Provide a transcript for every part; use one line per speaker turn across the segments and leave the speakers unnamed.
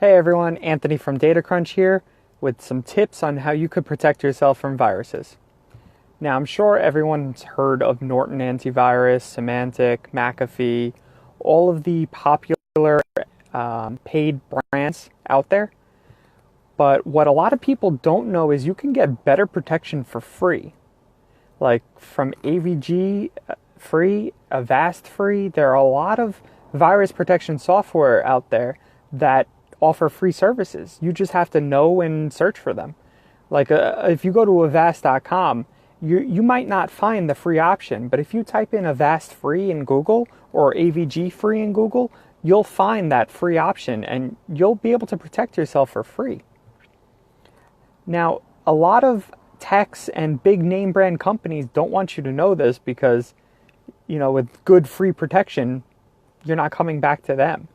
Hey everyone, Anthony from DataCrunch here with some tips on how you could protect yourself from viruses. Now, I'm sure everyone's heard of Norton Antivirus, Symantec, McAfee, all of the popular paid brands out there. But what a lot of people don't know is you can get better protection for free. Like from AVG free, Avast free, there are a lot of virus protection software out there that offer free services. You just have to know and search for them. Like if you go to avast.com, you might not find the free option, but if you type in Avast free in Google or AVG free in Google, you'll find that free option and you'll be able to protect yourself for free. Now, a lot of techs and big name brand companies don't want you to know this because, with good free protection, you're not coming back to them.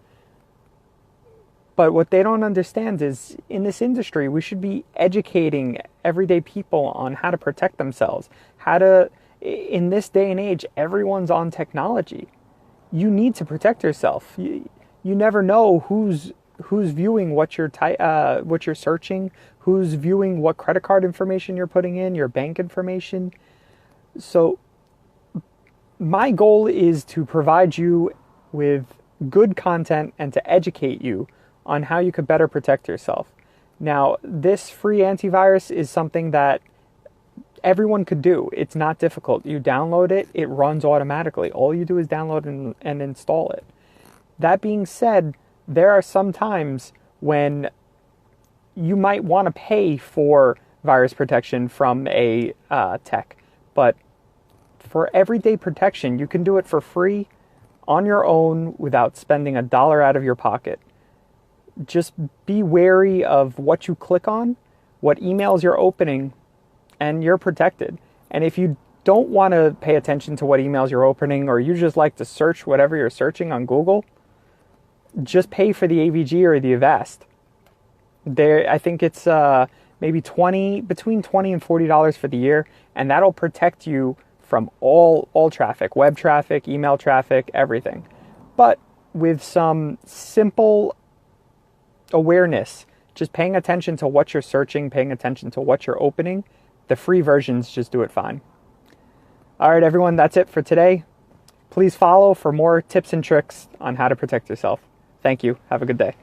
But what they don't understand is in this industry, we should be educating everyday people on how to protect themselves. In this day and age, everyone's on technology. You need to protect yourself. You never know who's viewing what you're searching, who's viewing what credit card information you're putting in, your bank information. So my goal is to provide you with good content and to educate you on how you could better protect yourself. Now, this free antivirus is something that everyone could do. It's not difficult. You download it, it runs automatically. All you do is download and install it. That being said, there are some times when you might want to pay for virus protection from a tech, but for everyday protection, you can do it for free on your own without spending $1 out of your pocket. Just be wary of what you click on, what emails you're opening, and you're protected. And if you don't want to pay attention to what emails you're opening, or you just like to search whatever you're searching on Google, just pay for the AVG or the Avast. I think it's maybe between $20 and $40 for the year, and that'll protect you from all traffic, web traffic, email traffic, everything. But with some simple awareness, just paying attention to what you're searching, paying attention to what you're opening, the free versions just do it fine. All right, everyone, that's it for today. Please follow for more tips and tricks on how to protect yourself. Thank you. Have a good day.